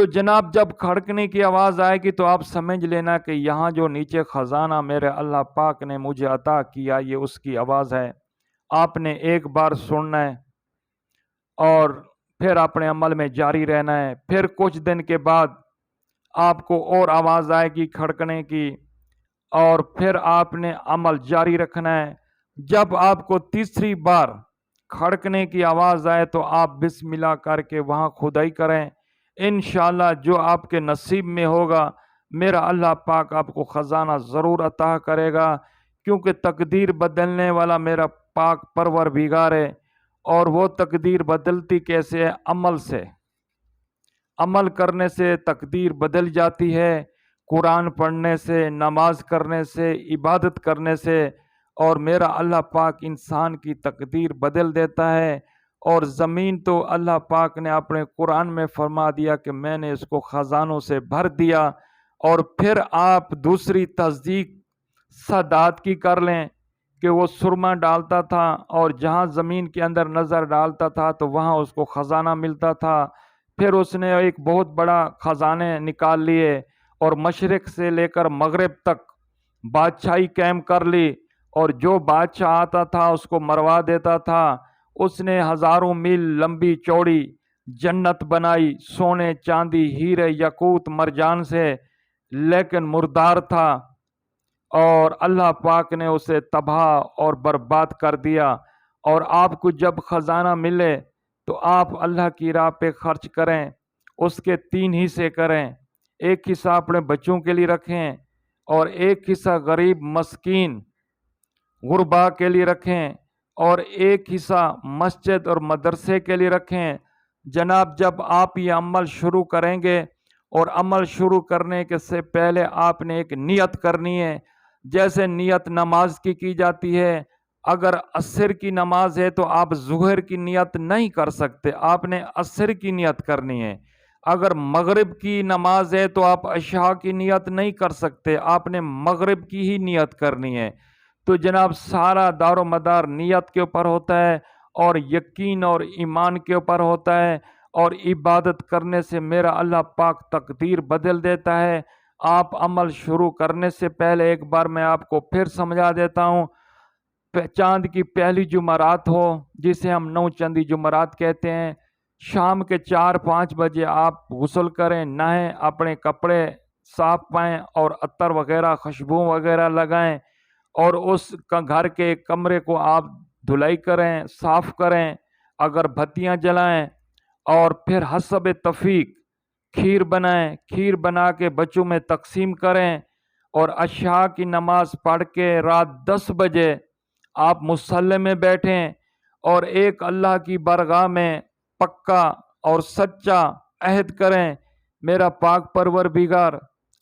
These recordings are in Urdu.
تو جناب جب کھڑکنے کی آواز آئے گی تو آپ سمجھ لینا کہ یہاں جو نیچے خزانہ میرے اللہ پاک نے مجھے عطا کیا یہ اس کی آواز ہے۔ آپ نے ایک بار سننا ہے اور پھر اپنے عمل میں جاری رہنا ہے۔ پھر کچھ دن کے بعد آپ کو اور آواز آئے گی کھڑکنے کی، اور پھر آپ نے عمل جاری رکھنا ہے۔ جب آپ کو تیسری بار کھڑکنے کی آواز آئے تو آپ بسم اللہ کر کے وہاں کھدائی کریں۔ انشاءاللہ جو آپ کے نصیب میں ہوگا میرا اللہ پاک آپ کو خزانہ ضرور عطا کرے گا، کیونکہ تقدیر بدلنے والا میرا پاک پروردگار ہے۔ اور وہ تقدیر بدلتی کیسے ہے؟ عمل سے۔ عمل کرنے سے تقدیر بدل جاتی ہے، قرآن پڑھنے سے، نماز کرنے سے، عبادت کرنے سے، اور میرا اللہ پاک انسان کی تقدیر بدل دیتا ہے۔ اور زمین تو اللہ پاک نے اپنے قرآن میں فرما دیا کہ میں نے اس کو خزانوں سے بھر دیا۔ اور پھر آپ دوسری تصدیق سادات کی کر لیں کہ وہ سرما ڈالتا تھا اور جہاں زمین کے اندر نظر ڈالتا تھا تو وہاں اس کو خزانہ ملتا تھا۔ پھر اس نے ایک بہت بڑا خزانے نکال لیے اور مشرق سے لے کر مغرب تک بادشاہی قائم کر لی، اور جو بادشاہ آتا تھا اس کو مروا دیتا تھا۔ اس نے ہزاروں میل لمبی چوڑی جنت بنائی، سونے چاندی ہیرے یاقوت مرجان سے، لیکن مردار تھا، اور اللہ پاک نے اسے تباہ اور برباد کر دیا۔ اور آپ کو جب خزانہ ملے تو آپ اللہ کی راہ پہ خرچ کریں، اس کے 3 حصے کریں۔ ایک حصہ اپنے بچوں کے لیے رکھیں، اور ایک حصہ غریب مسکین غربا کے لیے رکھیں، اور ایک حصہ مسجد اور مدرسے کے لیے رکھیں۔ جناب جب آپ یہ عمل شروع کریں گے، اور عمل شروع کرنے کے سے پہلے آپ نے ایک نیت کرنی ہے، جیسے نیت نماز کی جاتی ہے۔ اگر عصر کی نماز ہے تو آپ ظہر کی نیت نہیں کر سکتے، آپ نے عصر کی نیت کرنی ہے۔ اگر مغرب کی نماز ہے تو آپ عشاء کی نیت نہیں کر سکتے، آپ نے مغرب کی ہی نیت کرنی ہے۔ تو جناب سارا دار و مدار نیت کے اوپر ہوتا ہے، اور یقین اور ایمان کے اوپر ہوتا ہے، اور عبادت کرنے سے میرا اللہ پاک تقدیر بدل دیتا ہے۔ آپ عمل شروع کرنے سے پہلے ایک بار میں آپ کو پھر سمجھا دیتا ہوں۔ چاند کی پہلی جمعرات ہو، جسے ہم 9 چندی جمعرات کہتے ہیں، شام کے 4-5 بجے آپ غسل کریں، نہائیں، اپنے کپڑے صاف پائیں اور عطر وغیرہ خوشبو وغیرہ لگائیں، اور اس گھر کے کمرے کو آپ دھلائی کریں، صاف کریں، اگر بتیاں جلائیں، اور پھر حسب تفیق کھیر بنائیں، کھیر بنا کے بچوں میں تقسیم کریں، اور عشاء کی نماز پڑھ کے رات 10 بجے آپ مصلی میں بیٹھیں، اور ایک اللہ کی بارگاہ میں پکا اور سچا عہد کریں، میرا پاک پروردگار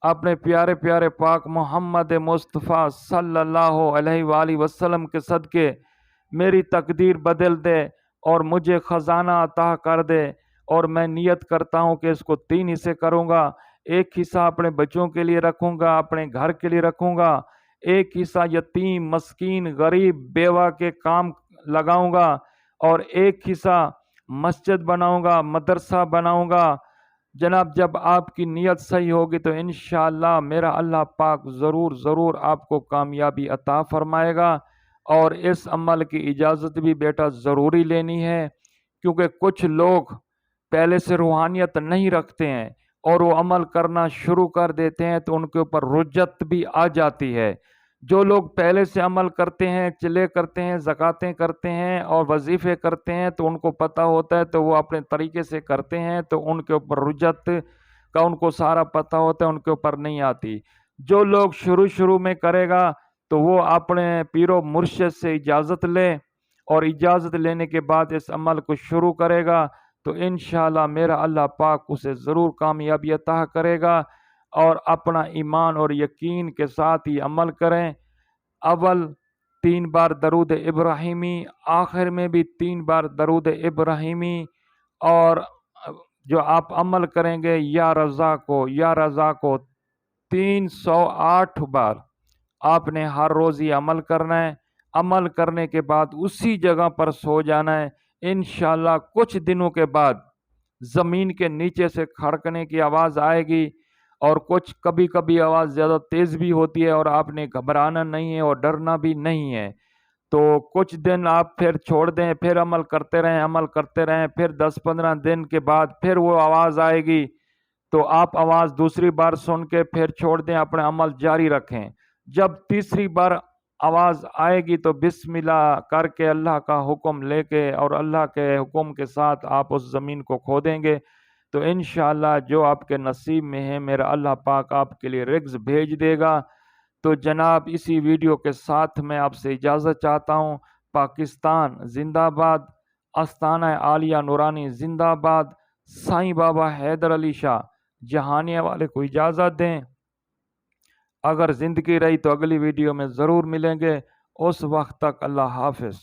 اپنے پیارے پیارے پاک محمد مصطفیٰ صلی اللہ علیہ وآلہ وسلم کے صدقے میری تقدیر بدل دے اور مجھے خزانہ عطا کر دے۔ اور میں نیت کرتا ہوں کہ اس کو 3 حصے کروں گا، ایک حصہ اپنے بچوں کے لیے رکھوں گا، اپنے گھر کے لیے رکھوں گا، ایک حصہ یتیم مسکین غریب بیوہ کے کام لگاؤں گا، اور ایک حصہ مسجد بناؤں گا، مدرسہ بناؤں گا۔ جناب جب آپ کی نیت صحیح ہوگی تو انشاءاللہ میرا اللہ پاک ضرور آپ کو کامیابی عطا فرمائے گا۔ اور اس عمل کی اجازت بھی بیٹا ضروری لینی ہے، کیونکہ کچھ لوگ پہلے سے روحانیت نہیں رکھتے ہیں اور وہ عمل کرنا شروع کر دیتے ہیں تو ان کے اوپر رجت بھی آ جاتی ہے۔ جو لوگ پہلے سے عمل کرتے ہیں، چلے کرتے ہیں، زکاتیں کرتے ہیں اور وظیفے کرتے ہیں، تو ان کو پتہ ہوتا ہے تو وہ اپنے طریقے سے کرتے ہیں، تو ان کے اوپر رجت کا ان کو سارا پتہ ہوتا ہے، ان کے اوپر نہیں آتی۔ جو لوگ شروع میں کرے گا تو وہ اپنے پیر و مرشد سے اجازت لے، اور اجازت لینے کے بعد اس عمل کو شروع کرے گا تو انشاءاللہ میرا اللہ پاک اسے ضرور کامیابی عطا کرے گا۔ اور اپنا ایمان اور یقین کے ساتھ ہی عمل کریں۔ اول 3 بار درود ابراہیمی، آخر میں بھی 3 بار درود ابراہیمی، اور جو آپ عمل کریں گے یا رضا کو 308 بار آپ نے ہر روز ہی عمل کرنا ہے۔ عمل کرنے کے بعد اسی جگہ پر سو جانا ہے۔ انشاءاللہ کچھ دنوں کے بعد زمین کے نیچے سے کھڑکنے کی آواز آئے گی، اور کچھ کبھی کبھی آواز زیادہ تیز بھی ہوتی ہے، اور آپ نے گھبرانا نہیں ہے اور ڈرنا بھی نہیں ہے۔ تو کچھ دن آپ پھر چھوڑ دیں، پھر عمل کرتے رہیں، پھر 10-15 دن کے بعد پھر وہ آواز آئے گی، تو آپ آواز دوسری بار سن کے پھر چھوڑ دیں، اپنا عمل جاری رکھیں۔ جب تیسری بار آواز آئے گی تو بسم اللہ کر کے اللہ کا حکم لے کے اور اللہ کے حکم کے ساتھ آپ اس زمین کو کھودیں گے، تو انشاءاللہ جو آپ کے نصیب میں ہے میرا اللہ پاک آپ کے لیے رزق بھیج دے گا۔ تو جناب اسی ویڈیو کے ساتھ میں آپ سے اجازت چاہتا ہوں۔ پاکستان زندہ باد، آستانہ عالیہ نورانی زندہ باد، سائیں بابا حیدر علی شاہ جہانیہ والے کو اجازت دیں۔ اگر زندگی رہی تو اگلی ویڈیو میں ضرور ملیں گے۔ اس وقت تک اللہ حافظ۔